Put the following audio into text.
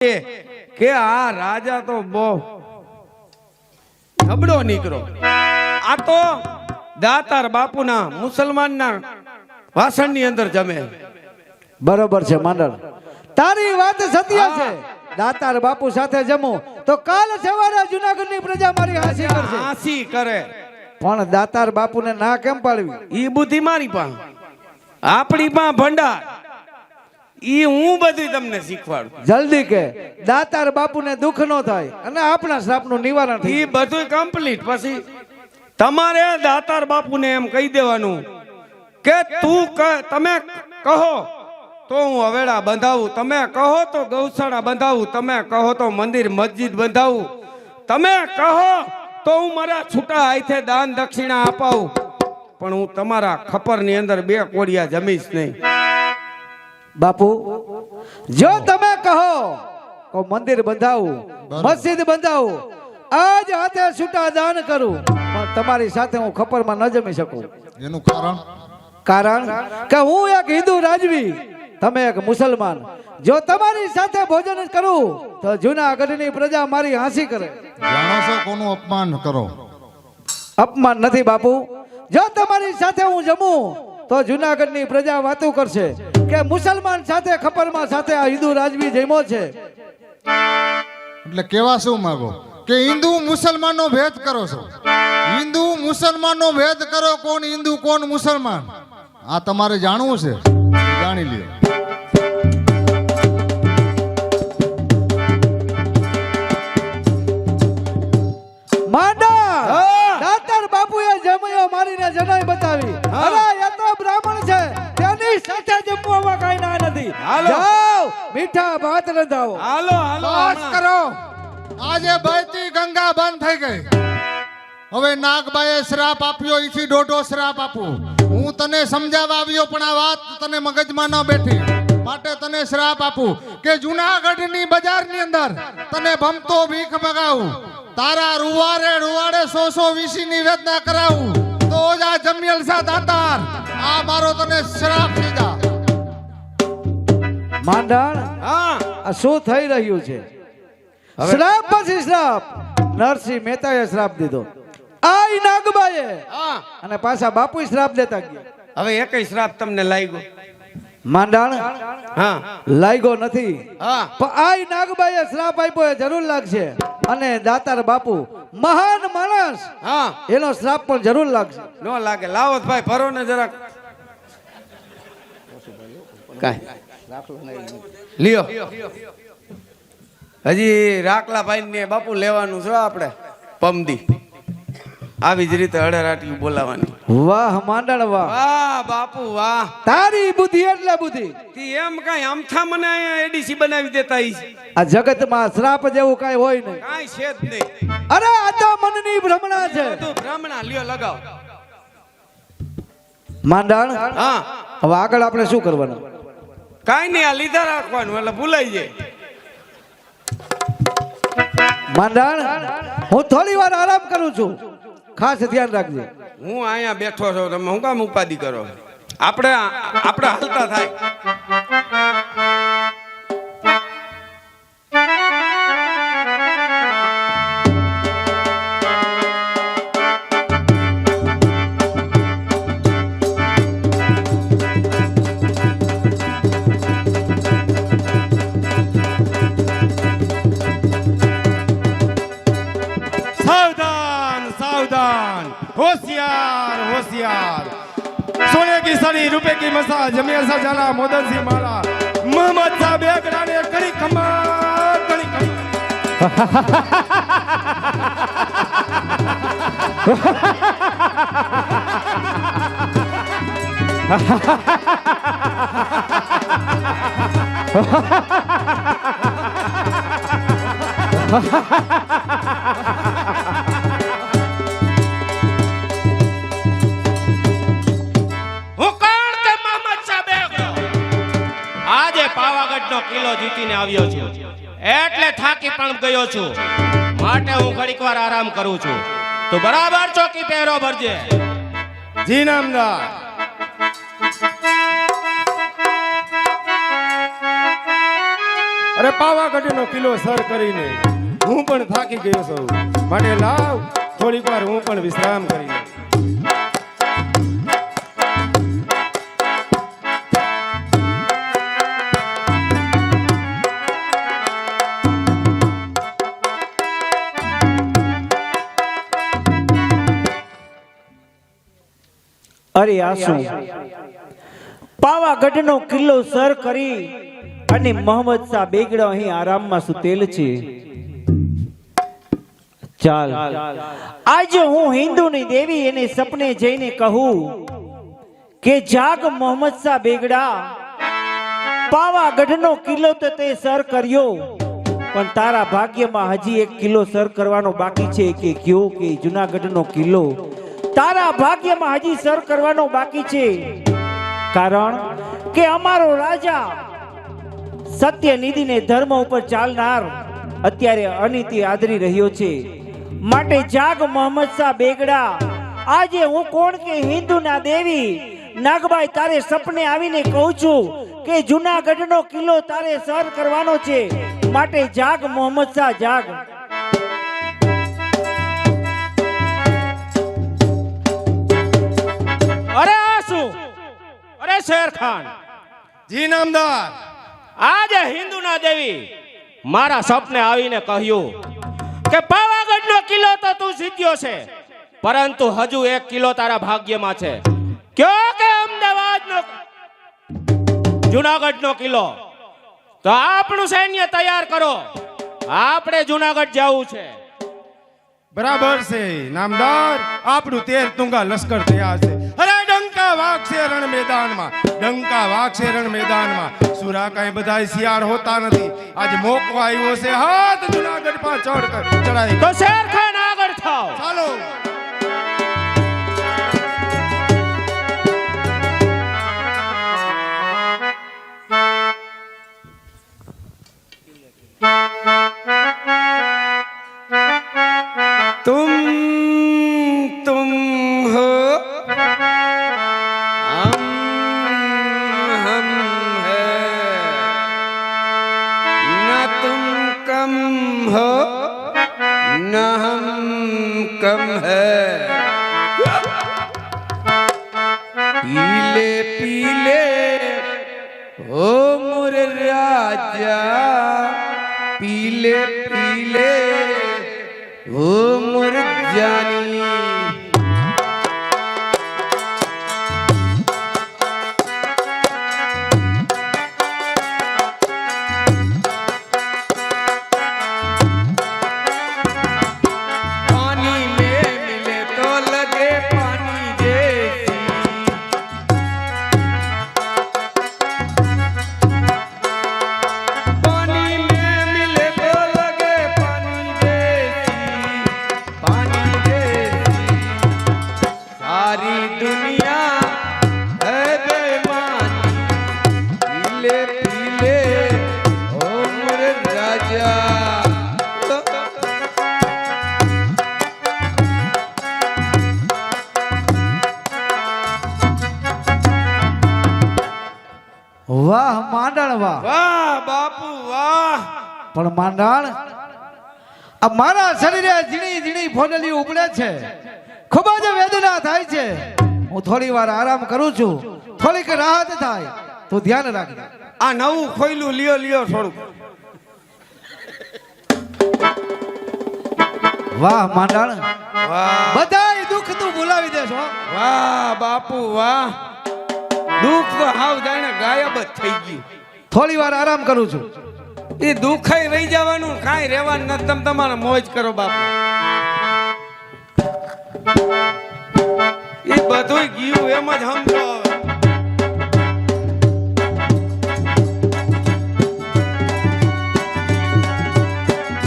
કે આ રાજા તો બહુ નબળો નીકળો. આ તો દાતાર બાપુના મુસલમાનના ભાષણની અંદર જમે. બરોબર છે માંડલ, તારી વાત સત્ય છે. દાતાર બાપુ સાથે જમું તો કાલ સવારે જુનાગઢની પ્રજા મારી હાંસી કરશે. હાંસી કરે પણ દાતાર બાપુને ના કેમ પાડવી? ઈ બુદ્ધિ મારી પાસે, આપણી પાસે ભંડાર. ઈ હું બધું તમને શીખવાડું. જલ્દી કે દાતાર બાપુને દુઃખ ન થાય અને આપણા શ્રાપનું નિવારણ થાય. ઈ બધું કમ્પ્લીટ. પછી તમારે દાતાર બાપુને એમ કહી દેવાનું કે તમે કહો તો હું હવેડા બંધાવું, તમે કહો તો ગૌશાળા બંધાવું, તમે કહો તો મંદિર મસ્જિદ બંધાવું, તમે કહો તો હું મારા છૂટા હાથે દાન દક્ષિણા અપાવું, પણ હું તમારા ખપરની અંદર 2 કોડિયા જમીશ નહીં. બાપુ જો તમે કહો તો મંદિર બંધાવું, મસ્જિદ બંધાવું, આજ હાથે છૂટા દાન કરું, પણ તમારી સાથે હું ખપરમાં ન જમી શકું. એનું કારણ કે હું એક હિન્દુ રાજવી, તમે એક મુસલમાન. જો તમારી સાથે ભોજન કરું તો જૂનાગઢની પ્રજા મારી હાંસી કરે. જાણો છો કોનું અપમાન કરો? અપમાન નથી બાપુ. જો તમારી સાથે હું જમું તો જૂનાગઢની પ્રજા વાતો કરશે કે મુસલમાન સાથે ખપરમાં સાથે આ હિન્દુ રાજવી જમ્યો છે. એટલે કેવા શું માંગો કે હિન્દુ મુસલમાનનો ભેદ કરો છો? હિન્દુ મુસલમાનનો ભેદ કરો, કોણ હિન્દુ કોણ મુસલમાન આ તમારે જાણવું છે, જાણી લ્યો. માંડા દાતાર બાપુએ જમયો મારીને જનાઈ બતાવી. અરે એ તો બ્રાહ્મણ છે, તેની સાથે જમવામાં કાઈ ના નથી. જાઓ મીઠા ભાત રંધાવો. હાલો હાલો બસ કરો. આજે બહેતી ગંગા બંધ થઈ ગઈ. હવે નાગબાઈએ શ્રાપ આપ્યો, ઈથી દોઢો શ્રાપ આપું. હું તને સમજાવવા આવ્યો પણ આ વાત તને મગજમાં ન બેઠી, માટે તને શ્રાપ આપું કે જૂનાગઢની બજારની અંદર તને ભમતો ભીખ મગાવું, તારા રૂવાડે 100 નિવેદના કરાવું, તો જ આ જમિયલ સા દાતાર આ મારો તને શ્રાપ દીધા. માંડાણ હા આ શું થઈ રહ્યું છે? શ્રાપ પછી શ્રાપ. નરસિંહ મહેતાએ શ્રાપ દીધો, આઈ નાગબાએ, હા અને પાછા બાપુ શ્રાપ દેતા ગયા. હવે એકય શ્રાપ તમને લાગ્યો? માંડાણ હા લાગ્યો નથી, હા પણ આઈ નાગબાએ શ્રાપ આપ્યો એ જરૂર લાગશે. અને દાતાર બાપુ મહાન માણસ, હા એનો શ્રાપ પણ જરૂર લાગશે. નો લાગે. લાવો ભાઈ ભરો ને જરાક. કાઈ લ્યો, હજી રાખલા ભાઈ ને બાપુ લેવાનું છે આપણે પમદી. આવી જ રીતે હળરાટી બોલાવાની. વાહ માંડણ વાહ, વાહ બાપુ વાહ. તારી બુદ્ધિ એટલે બુદ્ધિ. તી એમ કઈ અમથા મને અહીંયા એડીસી બનાવી દેતા ઈ આ જગતમાં શ્રાપ જેવું કઈ હોય નહીં. કાઈ છે જ નહીં. અરે આ તો મનની ભ્રમણા છે. બધું બ્રાહ્મણા લ્યો લગાવ. માંડણ હા હવે આગળ આપણે શું કરવાનું? કાઈ નહીં, આ લીધા રાખવાનું એટલે ભૂલાઈ જાય. માંડણ હું થોડી વાર આરામ કરું છું, ખાસ ધ્યાન રાખજે. હું અહીંયા બેઠો છું, તમે હું કામ ઉપાધિ કરો? આપણે હાલતા થાય. सावधान सावधान, होशियार होशियार. सोने की सड़ी, रुपए की मसा, जमीर सा जाला, मोदन सी माला, मोहम्मद साहब एक राने कड़ी खमा कड़ी कड़ी. આજે પાવાગઢનો કિલ્લો જીતીને આવ્યો છું, એટલે થાકી પણ ગયો છું, માટે હું ઘડીક વાર આરામ કરું છું. તો બરાબર ચોકી પહેરો ભરજે. जी नामदार. અરે પાવાગઢનો કિલ્લો સર કરીને હું પણ થાકી ગયો છું, માટે લાવ થોડીક વાર હું પણ વિશ્રામ કરી લઉં. અરે આ શું? પાવાગઢનો કિલ્લો સર કરી અને મોહમ્મદ શાહ બેગડો અહીં આરામમાં સુતેલ છે. ચાલ આજે હું હિન્દુની દેવી એને સપને જઈને કહું કે જાગ મોહમ્મદ શાહ બેગડા, પાવાગઢનો કિલ્લો તો તે સર કર્યો, પણ તારા ભાગ્યમાં હજી એક કિલ્લો સર કરવાનો બાકી છે. કે કયો? કે જુનાગઢનો કિલ્લો તારા ભાગ્યમાં હજી સર કરવાનો બાકી છે. કારણ કે અમારો રાજા સત્યનિધિને ધર્મ ઉપર ચાલનાર અત્યારે અનીતિ આદરી રહ્યો છે. માટે જાગ મોહમ્મદ શાહ બેગડા, આજે હું કોણ કે હિન્દુના દેવી નાગબાઈ તારે સપને આવીને કહું છું કે જુનાગઢનો કિલ્લો તારે સર કરવાનો છે. માટે જાગ મોહમ્મદ શાહ, જાગ. અરે આ શું? અરે શેર ખાન, જી નામદાર. આજે હિન્દુના દેવી મારા સપને આવીને કહ્યું કે પાવાગઢનો કિલ્લો તો તું જીત્યો છે, પરંતુ હજુ એક કિલ્લો તારા ભાગ્યમાં છે. કયો? કે અમદાવાદનો જુનાગઢનો કિલ્લો. તો આપણું સૈન્ય તૈયાર કરો, આપણે જુનાગઢ જવું છે. બરાબર છે નામદાર, આપણું 13 તુંગા લશ્કર તૈયાર છે. અરે ડંકા વાગશે રણ મેદાનમાં, ડંકા વાગશે રણ મેદાનમાં. સુરા કાંઈ બધાય શિયાળ હોતા નથી, આજે મોકો આવ્યો છે હાથ જુનાગઢ પર ચડાઈ. તો શેર ખાન આગળ થાઓ. ચાલો. तुम हो, हम है, न तुम कम हो न हम कम है. पीले पीले हो मोर राजा, पीले पीले हो मोर जानी. पानी में मिले तो लगे पानी जैसी, पानी में मिले तो लगे पानी जैसी, पानी जैसी. सारी दुनिया है बेईमानी, पीले पीले ओ मोर राजा. વાહ માંડણ વાહ. વાહ બાપુ વાહ. પણ માંડણ, આ મારા શરીરે ઝીણી ઝીણી ફોડલી ઉપડે છે, ખૂબ જ વેદના થાય છે. હું થોડી વાર આરામ કરું છું, થોડીક રાહત થાય. તું ધ્યાન રાખજે. આ નવું ખોયલું લ્યો લ્યો થોડુંક. વાહ માંડણ, વાહ બધાય દુઃખ તું ભૂલાવી દેશ હો. વાહ બાપુ વાહ. દુઃખ તો હાવ જાણે ગાયબ જ થઈ ગયું. થોડી વાર આરામ કરું છું. એ દુઃખાઈ રહી જવાનું, કાંઈ રહેવાનું નથી. તમે તમારે મોજ કરો બાપુ. એ બધું ગયું એમ જ સમજો હવે.